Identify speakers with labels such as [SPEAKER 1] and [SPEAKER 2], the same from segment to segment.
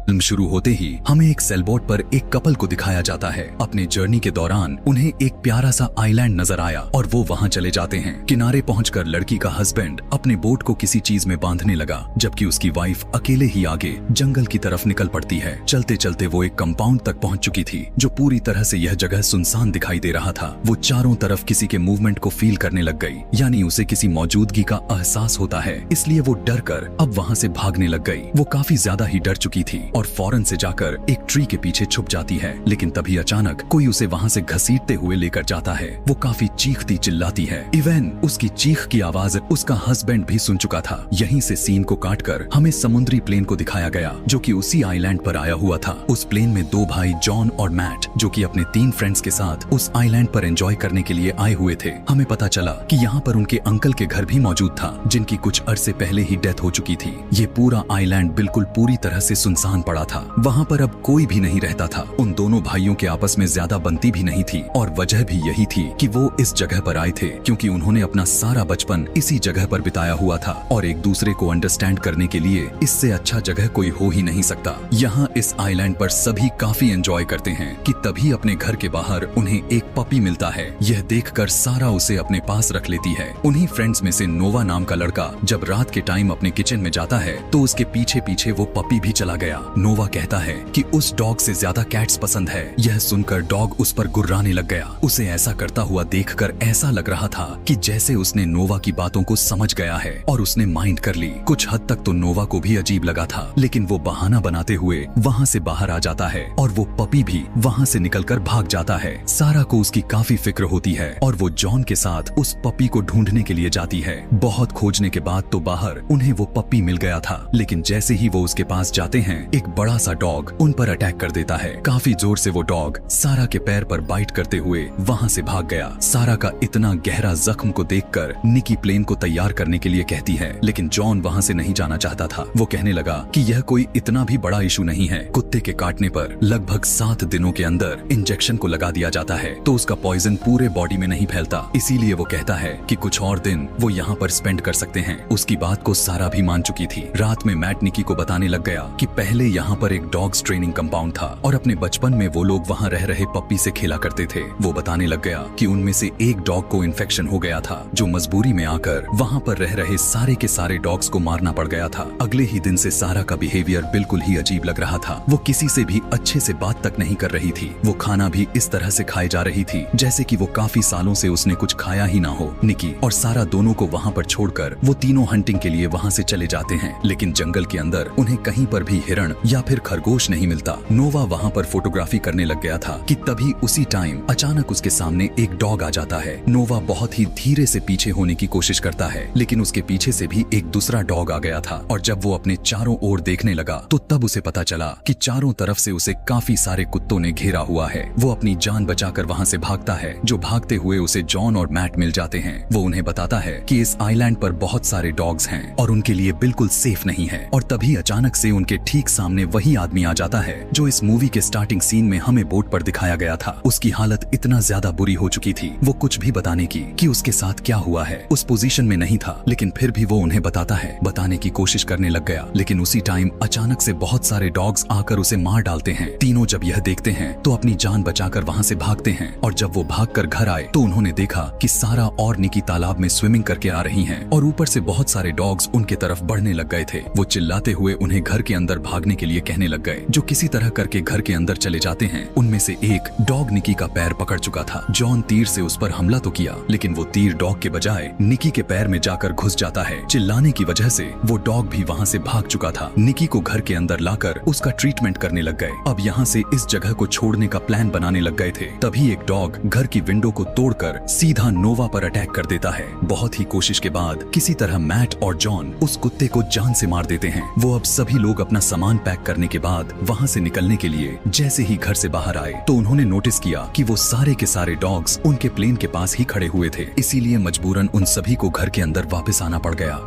[SPEAKER 1] Film शुरू होते ही हमें एक सेलबोट पर एक कपल को दिखाया जाता है। अपने जर्नी के दौरान उन्हें एक प्यारा सा आइलैंड नजर आया और वो वहाँ चले जाते हैं। किनारे पहुंचकर लड़की का हस्बैंड अपने बोट को किसी चीज में बांधने लगा, जबकि उसकी वाइफ अकेले ही आगे जंगल की तरफ निकल पड़ती है। चलते चलते वो एक कंपाउंड तक पहुंच चुकी थी, जो पूरी तरह से यह जगह सुनसान दिखाई दे रहा था। वो चारों तरफ किसी के मूवमेंट को फील करने लग गई, यानी उसे किसी मौजूदगी का एहसास होता है। इसलिए वो डर कर अब वहाँ से भागने लग गई। वो काफी ज्यादा ही डर चुकी थी और फौरन से जाकर एक ट्री के पीछे छुप जाती है। लेकिन तभी अचानक कोई उसे वहाँ से घसीटते हुए लेकर जाता है। वो काफी चीखती चिल्लाती है। इवन उसकी चीख की आवाज उसका हस्बैंड भी सुन चुका था। यहीं से सीन को काटकर हमें समुद्री प्लेन को दिखाया गया, जो कि उसी आइलैंड पर आया हुआ था। उस प्लेन में दो भाई जॉन और मैट, जो कि अपने 3 फ्रेंड्स के साथ उस आइलैंड पर एंजॉय करने के लिए आए हुए थे। हमें पता चला कि यहाँ पर उनके अंकल के घर भी मौजूद था, जिनकी कुछ अरसे पहले ही डेथ हो चुकी थी। ये पूरा आइलैंड बिल्कुल पूरी तरह से सुनसान पड़ा था। वहाँ पर अब कोई भी नहीं रहता था। उन दोनों भाइयों के आपस में ज्यादा बनती भी नहीं थी और वजह भी यही थी कि वो इस जगह पर आए थे क्योंकि उन्होंने अपना सारा बचपन इसी जगह पर बिताया हुआ था और एक दूसरे को अंडरस्टैंड करने के लिए इससे अच्छा जगह कोई हो ही नहीं सकता। यहाँ इस आइलैंड पर सभी काफी एंजॉय करते हैं कि तभी अपने घर के बाहर उन्हें एक पपी मिलता है। यह देखकर सारा उसे अपने पास रख लेती है। उन्हीं फ्रेंड्स में से नोवा नाम का लड़का जब रात के टाइम अपने किचन में जाता है तो उसके पीछे पीछे वो पपी भी चला गया। नोवा कहता है कि उस डॉग से ज्यादा कैट्स पसंद है। यह सुनकर डॉग उस पर गुर्राने लग गया। उसे ऐसा करता हुआ देखकर ऐसा लग रहा था कि जैसे उसने नोवा की बातों को समझ गया है और उसने माइंड कर ली। कुछ हद तक तो नोवा को भी अजीब लगा था, लेकिन वो बहाना बनाते हुए वहाँ से बाहर आ जाता है और वो पपी भी वहाँ से निकलकर भाग जाता है। सारा को उसकी काफी फिक्र होती है और वो जॉन के साथ उस पपी को ढूंढने के लिए जाती है। बहुत खोजने के बाद तो बाहर उन्हें वो पपी मिल गया था, लेकिन जैसे ही वो उसके पास जाते हैं एक बड़ा सा डॉग उन पर अटैक कर देता है। काफी जोर से वो डॉग सारा के पैर पर बाइट करते हुए वहाँ से भाग गया। सारा का इतना गहरा जख्म को देखकर निकी प्लेन को तैयार करने के लिए कहती है, लेकिन जॉन वहाँ से नहीं जाना चाहता था। वो कहने लगा कि यह कोई इतना भी बड़ा इशू नहीं है। कुत्ते के काटने पर लगभग 7 दिनों के अंदर इंजेक्शन को लगा दिया जाता है तो उसका पॉइजन पूरे बॉडी में नहीं फैलता। इसीलिए वो कहता है कि कुछ और दिन वो यहाँ पर स्पेंड कर सकते हैं। उसकी बात को सारा भी मान चुकी थी। रात में मैट निकी को बताने लग गया कि पहले यहाँ पर एक डॉग्स ट्रेनिंग कंपाउंड था और अपने बचपन में वो लोग वहाँ रह रहे पप्पी से खेला करते थे। वो बताने लग गया कि उनमें से एक डॉग को इन्फेक्शन हो गया था, जो मजबूरी में आकर वहाँ पर रह रहे सारे के सारे डॉग्स को मारना पड़ गया था। अगले ही दिन से सारा का बिहेवियर बिल्कुल ही अजीब लग रहा था। वो किसी से भी अच्छे से बात तक नहीं कर रही थी। वो खाना भी इस तरह से खाए जा रही थी जैसे कि वो काफी सालों से उसने कुछ खाया ही ना हो। निकी और सारा दोनों को वहाँ पर छोड़कर वो तीनों हंटिंग के लिए वहाँ से चले जाते हैं, लेकिन जंगल के अंदर उन्हें कहीं पर भी हिरण या फिर खरगोश नहीं मिलता। नोवा वहाँ पर फोटोग्राफी करने लग गया था कि तभी उसी टाइम अचानक उसके सामने एक डॉग आ जाता है। नोवा बहुत ही धीरे से पीछे होने की कोशिश करता है, लेकिन उसके पीछे से भी एक दूसरा डॉग आ गया था और जब वो अपने चारों ओर देखने लगा तो तब उसे पता चला कि चारों तरफ से उसे काफी सारे कुत्तों ने घेरा हुआ है। वो अपनी जान बचाकर वहाँ से भागता है, जो भागते हुए उसे जॉन और मैट मिल जाते हैं। वो उन्हें बताता है कि इस आइलैंड पर बहुत सारे डॉग्स हैं और उनके लिए बिल्कुल सेफ नहीं है। और तभी अचानक से उनके ठीक सामने वही आदमी आ जाता है जो इस मूवी के स्टार्टिंग सीन में हमें बोट पर दिखाया गया था। उसकी हालत इतना ज्यादा बुरी हो चुकी थी, वो कुछ भी बताने की कि उसके साथ क्या हुआ है उस पोजीशन में नहीं था, लेकिन फिर भी वो उन्हें बताने की कोशिश करने लग गया। लेकिन उसी टाइम अचानक से बहुत सारे डॉग्स आकर उसे मार डालते हैं। तीनों जब यह देखते हैं तो अपनी जान बचाकर वहाँ से भागते हैं और जब वो भागकर घर आए तो उन्होंने देखा कि सारा और निकी तालाब में स्विमिंग करके आ रही हैं और ऊपर से बहुत सारे डॉग्स उनके तरफ बढ़ने लग गए थे। वो चिल्लाते हुए उन्हें घर के अंदर भागने के लिए कहने लग गए, जो किसी तरह करके घर के अंदर चले जाते हैं। उनमें से एक डॉग निकी का पैर पकड़ चुका था। जॉन तीर से उस पर हमला तो किया, लेकिन वो तीर डॉग के बजाय निकी के पैर में जाकर घुस जाता है। चिल्लाने की वजह से वो डॉग भी वहाँ से भाग चुका था। निकी को घर के अंदर लाकर उसका ट्रीटमेंट करने लग गए। अब यहाँ से इस जगह को छोड़ने का प्लान बनाने लग गए थे। तभी एक डॉग घर की विंडो को तोड़कर सीधा नोवा पर अटैक कर देता है। बहुत ही कोशिश के बाद किसी तरह मैट और जॉन उस कुत्ते को जान से मार देते हैं। वो अब सभी लोग अपना सामान पैक करने के बाद वहाँ से निकलने के लिए जैसे ही घर से बाहर आए तो उन्होंने नोटिस किया कि वो सारे के सारे डॉग्स उनके प्लेन के पास ही खड़े हुए थे। इसीलिए मजबूरन उन सभी को घर के अंदर वापस आना पड़ गया।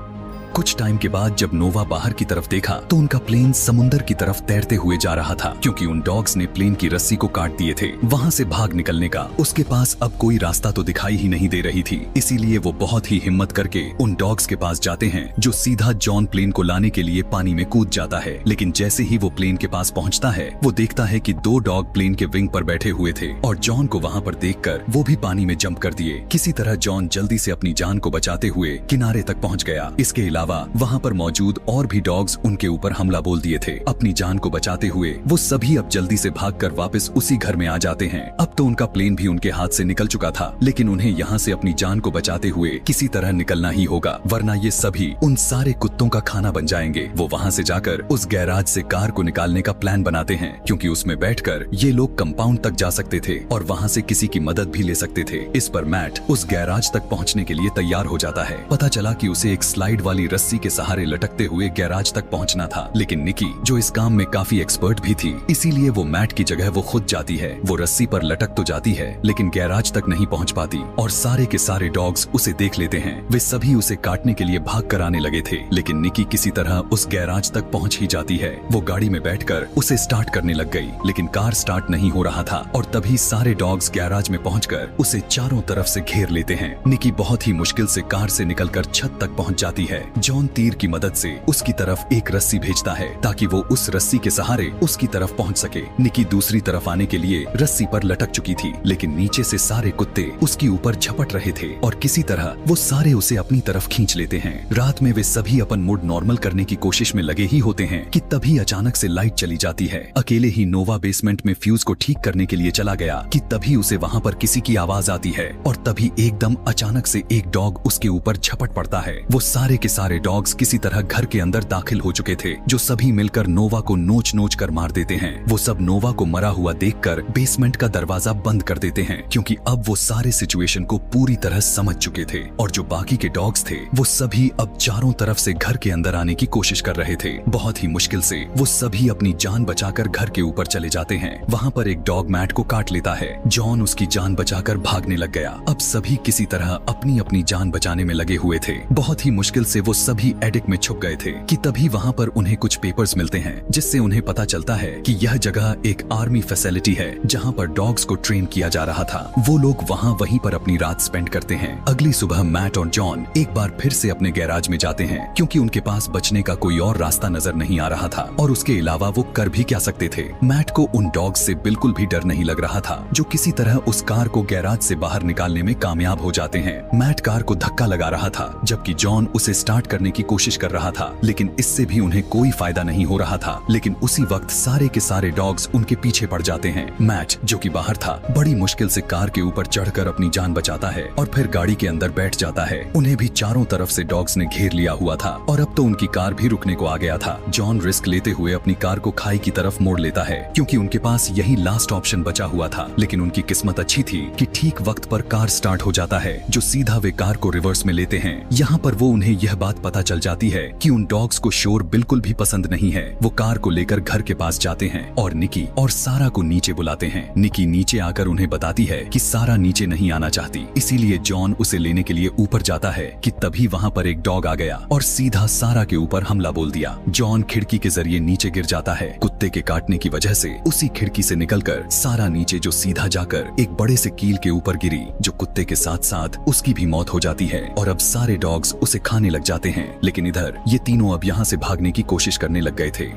[SPEAKER 1] कुछ टाइम के बाद जब नोवा बाहर की तरफ देखा तो उनका प्लेन समुंदर की तरफ तैरते हुए जा रहा था, क्योंकि उन डॉग्स ने प्लेन की रस्सी को काट दिए थे। वहाँ से भाग निकलने का उसके पास अब कोई रास्ता तो दिखाई ही नहीं दे रही थी, इसीलिए वो बहुत ही हिम्मत करके उन डॉग्स के पास जाते हैं, जो सीधा जॉन प्लेन को लाने के लिए पानी में कूद जाता है। लेकिन जैसे ही वो प्लेन के पास पहुँचता है, वो देखता है कि 2 डॉग प्लेन के विंग पर बैठे हुए थे और जॉन को वहाँ पर देखकर वो भी पानी में जंप कर दिए। किसी तरह जॉन जल्दी से अपनी जान को बचाते हुए किनारे तक पहुँच गया। इसके अलावा वहाँ पर मौजूद और भी डॉग्स उनके ऊपर हमला बोल दिए थे। अपनी जान को बचाते हुए वो सभी अब जल्दी से भागकर वापस उसी घर में आ जाते हैं। अब तो उनका प्लेन भी उनके हाथ से निकल चुका था, लेकिन उन्हें यहाँ से अपनी जान को बचाते हुए किसी तरह निकलना ही होगा, वरना ये सभी उन सारे कुत्तों का खाना बन जाएंगे। वो वहाँ से जाकर उस गैराज से कार को निकालने का प्लान बनाते हैं, क्योंकि उसमें बैठकर ये लोग कंपाउंड तक जा सकते थे और वहाँ से किसी की मदद भी ले सकते थे। इस पर मैट उस गैराज तक पहुँचने के लिए तैयार हो जाता है। पता चला कि उसे एक स्लाइड वाली रस्सी के सहारे लटकते हुए गैराज तक पहुंचना था, लेकिन निकी जो इस काम में काफी एक्सपर्ट भी थी, इसीलिए वो मैट की जगह वो खुद जाती है। वो रस्सी पर लटक तो जाती है, लेकिन गैराज तक नहीं पहुंच पाती और सारे के सारे डॉग्स उसे देख लेते हैं। वे सभी उसे काटने के लिए भाग कर आने लगे थे, लेकिन निकी किसी तरह उस गैराज तक पहुंच ही जाती है। वो गाड़ी में बैठकर उसे स्टार्ट करने लग गई, लेकिन कार स्टार्ट नहीं हो रहा था और तभी सारे डॉग्स गैराज में पहुंचकर उसे चारों तरफ से घेर लेते हैं। निकी बहुत ही मुश्किल से कार से निकलकर छत तक पहुंच जाती है। जॉन तीर की मदद से उसकी तरफ एक रस्सी भेजता है ताकि वो उस रस्सी के सहारे उसकी तरफ पहुंच सके। निकी दूसरी तरफ आने के लिए रस्सी पर लटक चुकी थी, लेकिन नीचे से सारे कुत्ते उसकी ऊपर झपट रहे थे और किसी तरह वो सारे उसे अपनी तरफ खींच लेते हैं। रात में वे सभी अपन मूड नॉर्मल करने की कोशिश में लगे ही होते हैं कि तभी अचानक से लाइट चली जाती है। अकेले ही नोवा बेसमेंट में फ्यूज को ठीक करने के लिए चला गया कि तभी उसे वहाँ पर किसी की आवाज आती है और तभी एकदम अचानक से एक डॉग उसके ऊपर झपट पड़ता है। वो सारे के सारे डॉग्स किसी तरह घर के अंदर दाखिल हो चुके थे, जो सभी मिलकर नोवा को नोच नोच कर मार देते हैं। वो सब नोवा को मरा हुआ देखकर बेसमेंट का दरवाजा बंद कर देते हैं, क्योंकि अब वो सारे सिचुएशन को पूरी तरह समझ चुके थे और जो बाकी के डॉग्स थे वो सभी अब चारों तरफ से घर के अंदर आने की कोशिश कर रहे थे। बहुत ही मुश्किल से वो सभी अपनी जान बचाकर घर के ऊपर चले जाते हैं। वहाँ पर एक डॉग मैट को काट लेता है। जॉन उसकी जान बचाकर भागने लग गया। अब सभी किसी तरह अपनी अपनी जान बचाने में लगे हुए थे। बहुत ही मुश्किल से वो सभी एडिक में छुप गए थे कि तभी वहाँ पर उन्हें कुछ पेपर्स मिलते हैं, जिससे उन्हें पता चलता है कि यह जगह एक आर्मी फैसिलिटी है जहाँ पर डॉग्स को ट्रेन किया जा रहा था। वो लोग वहाँ वहीं पर अपनी रात स्पेंड करते हैं। अगली सुबह मैट और जॉन एक बार फिर से अपने गैराज में जाते हैं, क्योंकि उनके पास बचने का कोई और रास्ता नजर नहीं आ रहा था और उसके अलावा वो कर भी क्या सकते थे। मैट को उन डॉग्स से बिल्कुल भी डर नहीं लग रहा था, जो किसी तरह उस कार को गैराज से बाहर निकालने में कामयाब हो जाते हैं। मैट कार को धक्का लगा रहा था, जबकि जॉन उसे स्टार्ट करने की कोशिश कर रहा था, लेकिन इससे भी उन्हें कोई फायदा नहीं हो रहा था। लेकिन उसी वक्त सारे के सारे डॉग्स उनके पीछे पड़ जाते हैं। मैट जो कि बाहर था, बड़ी मुश्किल से कार के ऊपर चढ़कर अपनी जान बचाता है और फिर गाड़ी के अंदर बैठ जाता है। उन्हें भी चारों तरफ से डॉग्स ने घेर लिया हुआ था और अब तो उनकी कार भी रुकने को आ गया था। जॉन रिस्क लेते हुए अपनी कार को खाई की तरफ मोड़ लेता है, क्योंकि उनके पास यही लास्ट ऑप्शन बचा हुआ था। लेकिन उनकी किस्मत अच्छी थी कि ठीक वक्त पर कार स्टार्ट हो जाता है, जो सीधा वे कार को रिवर्स में लेते हैं। यहाँ पर वो उन्हें यह बात पता चल जाती है कि उन डॉग्स को शोर बिल्कुल भी पसंद नहीं है। वो कार को लेकर घर के पास जाते हैं और निकी और सारा को नीचे बुलाते हैं। निकी नीचे आकर उन्हें बताती है कि सारा नीचे नहीं आना चाहती, इसीलिए जॉन उसे लेने के लिए ऊपर जाता है कि तभी वहाँ पर एक डॉग आ गया और सीधा सारा के ऊपर हमला बोल दिया। जॉन खिड़की के जरिए नीचे गिर जाता है। कुत्ते के काटने की वजह से उसी खिड़की से निकलकर सारा नीचे जो सीधा जाकर एक बड़े से कील के ऊपर गिरी, जो कुत्ते के साथ साथ उसकी भी मौत हो जाती है और अब सारे डॉग्स उसे खाने लग जाते हैं। लेकिन इधर ये तीनों अब यहाँ से भागने की कोशिश करने लग गए थे।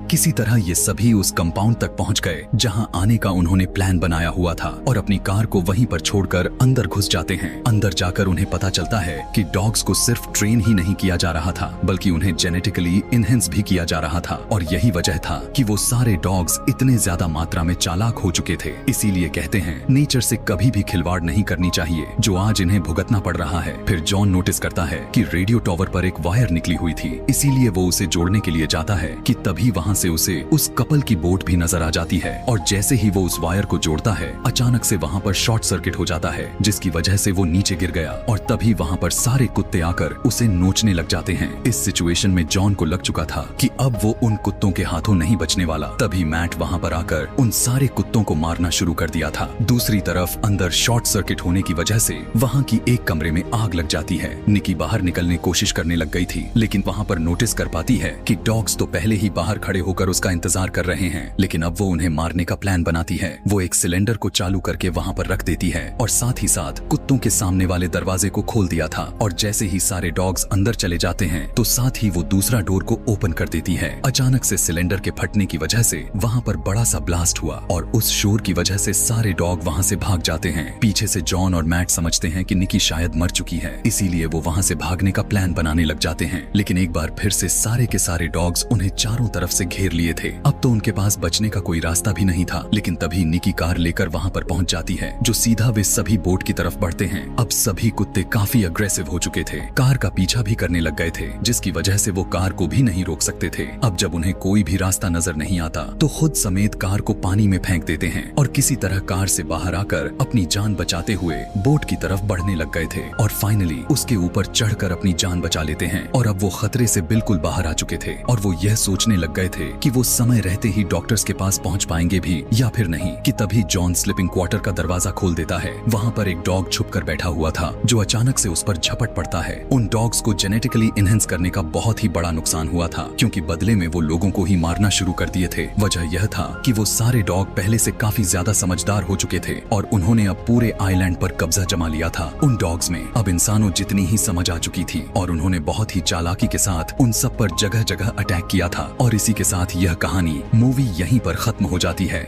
[SPEAKER 1] किसी तरह ये सभी उस कंपाउंड तक पहुंच गए जहां आने का उन्होंने प्लान बनाया हुआ था और अपनी कार को वहीं पर छोड़कर अंदर घुस जाते हैं। अंदर जाकर उन्हें पता चलता है कि डॉग्स को सिर्फ ट्रेन ही नहीं किया जा रहा था, बल्कि उन्हें जेनेटिकली इनहेंस भी किया जा रहा था और यही वजह था कि वो सारे डॉग्स इतने ज्यादा मात्रा में चालाक हो चुके थे। इसीलिए कहते हैं नेचर से कभी भी खिलवाड़ नहीं करनी चाहिए, जो आज इन्हें भुगतना पड़ रहा है। फिर जॉन नोटिस करता है कि रेडियो टावर पर एक वायर निकली हुई थी, इसीलिए वो उसे जोड़ने के लिए जाता है कि तभी वहाँ से उसे उस कपल की बोट भी नजर आ जाती है और जैसे ही वो उस वायर को जोड़ता है अचानक से वहाँ पर शॉर्ट सर्किट हो जाता है, जिसकी वजह से वो नीचे गिर गया और तभी वहाँ पर सारे कुत्ते आकर उसे नोचने लग जाते हैं। इस सिचुएशन में जॉन को लग चुका था कि अब वो उन कुत्तों के हाथों नहीं बचने वाला। तभी मैट वहाँ पर आकर उन सारे कुत्तों को मारना शुरू कर दिया था। दूसरी तरफ अंदर शॉर्ट सर्किट होने की वजह से वहाँ की एक कमरे में आग लग जाती है। निकी बाहर निकलने की कोशिश करने लग गई थी, लेकिन वहाँ पर नोटिस कर पाती है कि डॉग्स तो पहले ही बाहर खड़े होकर उसका इंतजार कर रहे हैं, लेकिन अब वो उन्हें मारने का प्लान बनाती है। वो एक सिलेंडर को चालू करके वहाँ पर रख देती है और साथ ही साथ कुत्तों के सामने वाले दरवाजे को खोल दिया था और जैसे ही सारे डॉग्स अंदर चले जाते हैं तो साथ ही वो दूसरा डोर को ओपन कर देती है। अचानक से सिलेंडर के फटने की वजह से वहाँ पर बड़ा सा ब्लास्ट हुआ और उस शोर की वजह से सारे डॉग वहाँ से भाग जाते हैं। पीछे से जॉन और मैट समझते हैं कि निकी शायद मर चुकी है, इसीलिए वो वहाँ से भागने का प्लान बनाने लग जाते हैं। लेकिन एक बार फिर से सारे के सारे डॉग्स उन्हें चारों तरफ से घेर लिए थे। अब तो उनके पास बचने का कोई रास्ता भी नहीं था। लेकिन तभी निकी कार लेकर वहाँ पर पहुँच जाती है, जो सीधा वे सभी बोट की तरफ बढ़ते हैं। अब सभी कुत्ते काफी अग्रेसिव हो चुके थे, कार का पीछा भी करने लग गए थे, जिसकी वजह से वो कार को भी नहीं रोक सकते थे। अब जब उन्हें कोई भी रास्ता नजर नहीं आता तो खुद समेत कार को पानी में फेंक देते हैं और किसी तरह कार से बाहर आकर अपनी जान बचाते हुए बोट की तरफ बढ़ने लग गए थे और फाइनली उसके ऊपर चढ़कर अपनी जान बचा लेते हैं। और अब वो खतरे से बिल्कुल बाहर आ चुके थे और वो यह सोचने लग गए थे कि वो समय रहते ही डॉक्टर्स के पास पहुंच पाएंगे भी या फिर नहीं, कि तभी जॉन स्लीपिंग क्वार्टर का दरवाजा खोल देता है। वहाँ पर एक डॉग छुप कर बैठा हुआ था जो अचानक से उस पर झपट पड़ता है। उन डॉग्स को जेनेटिकली इनहेंस करने का बहुत ही बड़ा नुकसान हुआ था, क्योंकि बदले में वो लोगों को ही मारना शुरू कर दिए थे। वजह यह था कि वो सारे डॉग पहले से काफी ज्यादा समझदार हो चुके थे और उन्होंने अब पूरे आइलैंड पर कब्जा जमा लिया था। उन डॉग्स में अब इंसानों जितनी ही समझ आ चुकी थी और उन्होंने बहुत ही चालाकी के साथ उन सब पर जगह जगह अटैक किया था। और इसी के साथ यह कहानी मूवी यहीं पर खत्म हो जाती है।